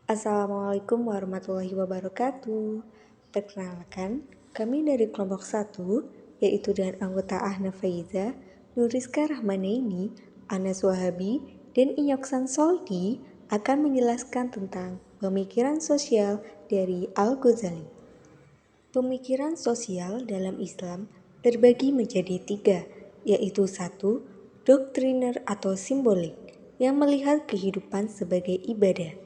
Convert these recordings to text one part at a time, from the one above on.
Assalamualaikum warahmatullahi wabarakatuh. Perkenalkan, kami dari kelompok 1, yaitu dengan anggota Ahna Faiza, Nuriska Rahmaneini, Anas Wahabi, dan Inyoksan Soldi akan menjelaskan tentang pemikiran sosial dari Al-Ghazali. Pemikiran sosial dalam Islam terbagi menjadi 3, yaitu 1. Doktriner atau simbolik, yang melihat kehidupan sebagai ibadah.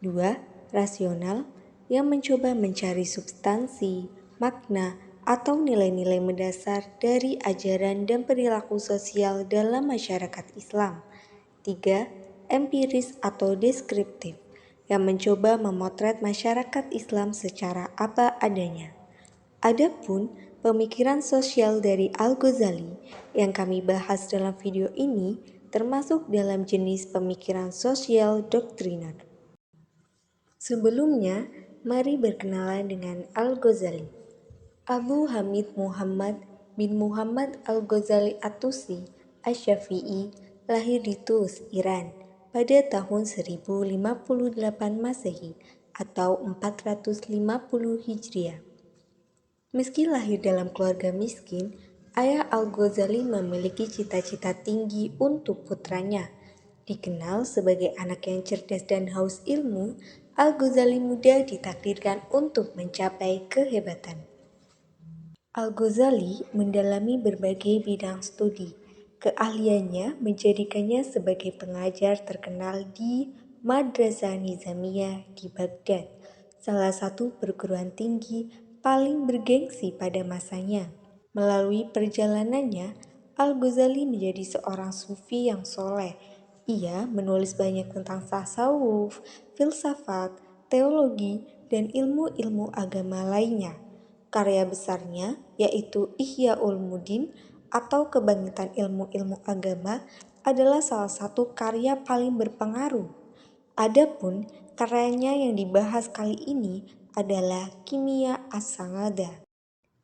2. Rasional, yang mencoba mencari substansi, makna, atau nilai-nilai mendasar dari ajaran dan perilaku sosial dalam masyarakat Islam. 3. Empiris atau deskriptif, yang mencoba memotret masyarakat Islam secara apa adanya. Adapun pemikiran sosial dari Al-Ghazali yang kami bahas dalam video ini termasuk dalam jenis pemikiran sosial doktriner. Sebelumnya, mari berkenalan dengan Al-Ghazali. Abu Hamid Muhammad bin Muhammad Al-Ghazali At-Tusi Asy-Syafi'i lahir di Tus, Iran pada tahun 1058 Masehi atau 450 Hijriah. Meski lahir dalam keluarga miskin, ayah Al-Ghazali memiliki cita-cita tinggi untuk putranya. Dikenal sebagai anak yang cerdas dan haus ilmu, Al-Ghazali muda ditakdirkan untuk mencapai kehebatan. Al-Ghazali mendalami berbagai bidang studi. Keahliannya menjadikannya sebagai pengajar terkenal di Madrasah Nizamiyah di Baghdad, salah satu perguruan tinggi paling bergengsi pada masanya. Melalui perjalanannya, Al-Ghazali menjadi seorang sufi yang soleh. Ia menulis banyak tentang tasawuf, filsafat, teologi, dan ilmu-ilmu agama lainnya. Karya besarnya yaitu Ihya Ulumuddin atau Kebangkitan Ilmu-Ilmu Agama adalah salah satu karya paling berpengaruh. Adapun karyanya yang dibahas kali ini adalah Kimia As-Sa'adah.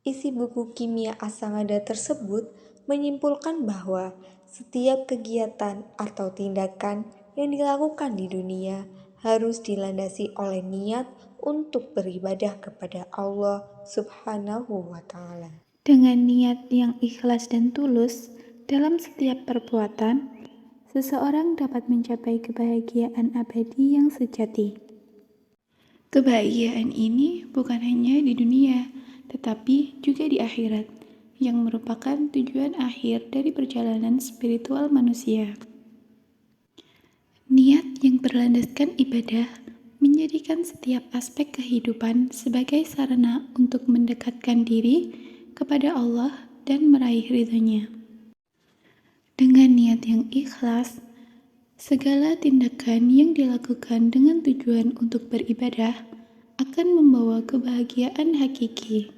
Isi buku Kimia As-Sa'adah tersebut menyimpulkan bahwa setiap kegiatan atau tindakan yang dilakukan di dunia harus dilandasi oleh niat untuk beribadah kepada Allah Subhanahu wa Ta'ala. Dengan niat yang ikhlas dan tulus dalam setiap perbuatan, seseorang dapat mencapai kebahagiaan abadi yang sejati. Kebahagiaan ini bukan hanya di dunia, tetapi juga di akhirat, yang merupakan tujuan akhir dari perjalanan spiritual manusia. Niat yang berlandaskan ibadah menjadikan setiap aspek kehidupan sebagai sarana untuk mendekatkan diri kepada Allah dan meraih ridhonya. Dengan niat yang ikhlas, segala tindakan yang dilakukan dengan tujuan untuk beribadah akan membawa kebahagiaan hakiki.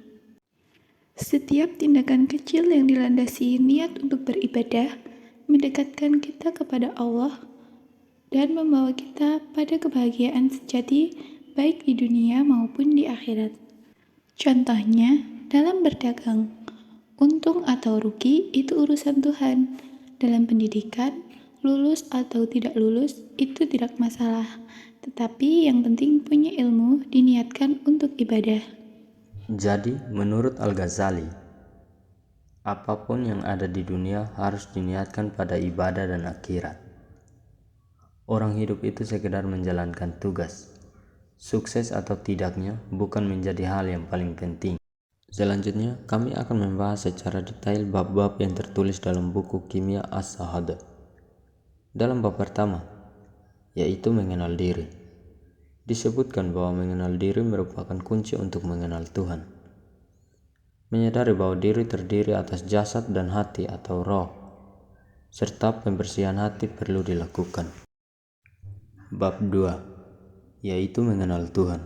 Setiap tindakan kecil yang dilandasi niat untuk beribadah mendekatkan kita kepada Allah dan membawa kita pada kebahagiaan sejati baik di dunia maupun di akhirat. Contohnya, dalam berdagang, untung atau rugi itu urusan Tuhan. Dalam pendidikan, lulus atau tidak lulus itu tidak masalah, tetapi yang penting punya ilmu diniatkan untuk ibadah. Jadi, menurut Al-Ghazali, apapun yang ada di dunia harus diniatkan pada ibadah dan akhirat. Orang hidup itu sekedar menjalankan tugas. Sukses atau tidaknya bukan menjadi hal yang paling penting. Selanjutnya, kami akan membahas secara detail bab-bab yang tertulis dalam buku Kimia As-Sa'adah. Dalam bab pertama, yaitu mengenal diri, disebutkan bahwa mengenal diri merupakan kunci untuk mengenal Tuhan. Menyadari bahwa diri terdiri atas jasad dan hati atau roh, serta pembersihan hati perlu dilakukan. Bab 2, yaitu mengenal Tuhan.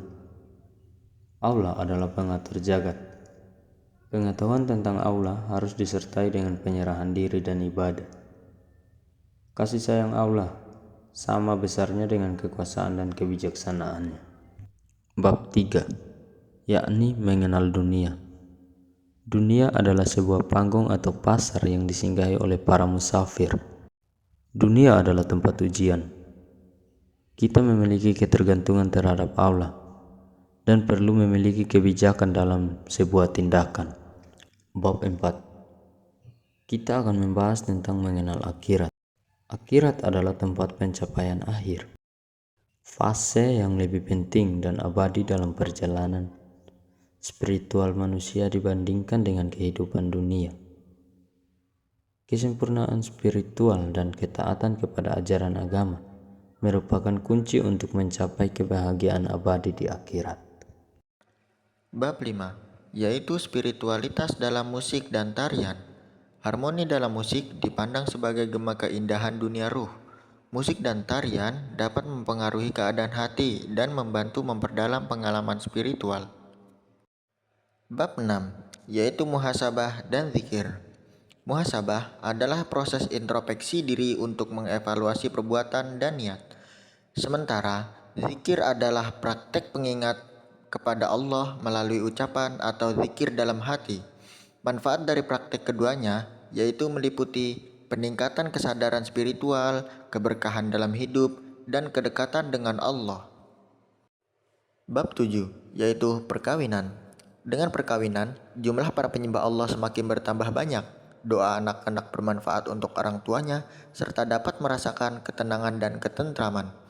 Allah adalah pengatur jagat. Pengetahuan tentang Allah harus disertai dengan penyerahan diri dan ibadah. Kasih sayang Allah sama besarnya dengan kekuasaan dan kebijaksanaannya. Bab 3, yakni mengenal dunia. Dunia adalah sebuah panggung atau pasar yang disinggahi oleh para musafir. Dunia adalah tempat ujian. Kita memiliki ketergantungan terhadap Allah dan perlu memiliki kebijakan dalam sebuah tindakan. Bab 4. Kita akan membahas tentang mengenal akhirat. Akhirat adalah tempat pencapaian akhir, fase yang lebih penting dan abadi dalam perjalanan spiritual manusia dibandingkan dengan kehidupan dunia. Kesempurnaan spiritual dan ketaatan kepada ajaran agama merupakan kunci untuk mencapai kebahagiaan abadi di akhirat. Bab 5, yaitu spiritualitas dalam musik dan tarian. Harmoni dalam musik dipandang sebagai gema keindahan dunia ruh. Musik dan tarian dapat mempengaruhi keadaan hati dan membantu memperdalam pengalaman spiritual. Bab 6, yaitu muhasabah dan zikir. Muhasabah adalah proses introspeksi diri untuk mengevaluasi perbuatan dan niat. Sementara zikir adalah praktek pengingat kepada Allah melalui ucapan atau zikir dalam hati. Manfaat dari praktek keduanya yaitu meliputi peningkatan kesadaran spiritual, keberkahan dalam hidup, dan kedekatan dengan Allah. Bab 7, yaitu perkawinan. Dengan perkawinan, jumlah para penyembah Allah semakin bertambah banyak. Doa anak-anak bermanfaat untuk orang tuanya, serta dapat merasakan ketenangan dan ketentraman.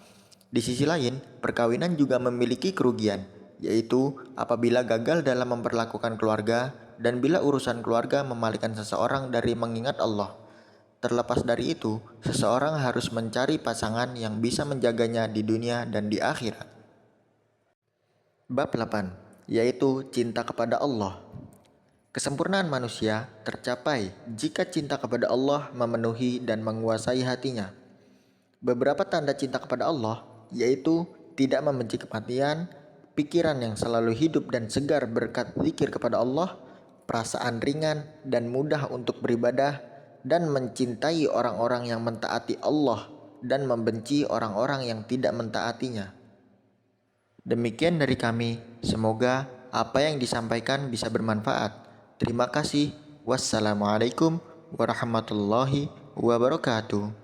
Di sisi lain, perkawinan juga memiliki kerugian, yaitu apabila gagal dalam memperlakukan keluarga dan bila urusan keluarga memalingkan seseorang dari mengingat Allah. Terlepas dari itu, seseorang harus mencari pasangan yang bisa menjaganya di dunia dan di akhirat. Bab 8, yaitu cinta kepada Allah. Kesempurnaan manusia tercapai jika cinta kepada Allah memenuhi dan menguasai hatinya. Beberapa tanda cinta kepada Allah yaitu tidak membenci kematian, pikiran yang selalu hidup dan segar berkat zikir kepada Allah, perasaan ringan dan mudah untuk beribadah, dan mencintai orang-orang yang mentaati Allah dan membenci orang-orang yang tidak mentaatinya. Demikian dari kami, semoga apa yang disampaikan bisa bermanfaat. Terima kasih. Wassalamualaikum warahmatullahi wabarakatuh.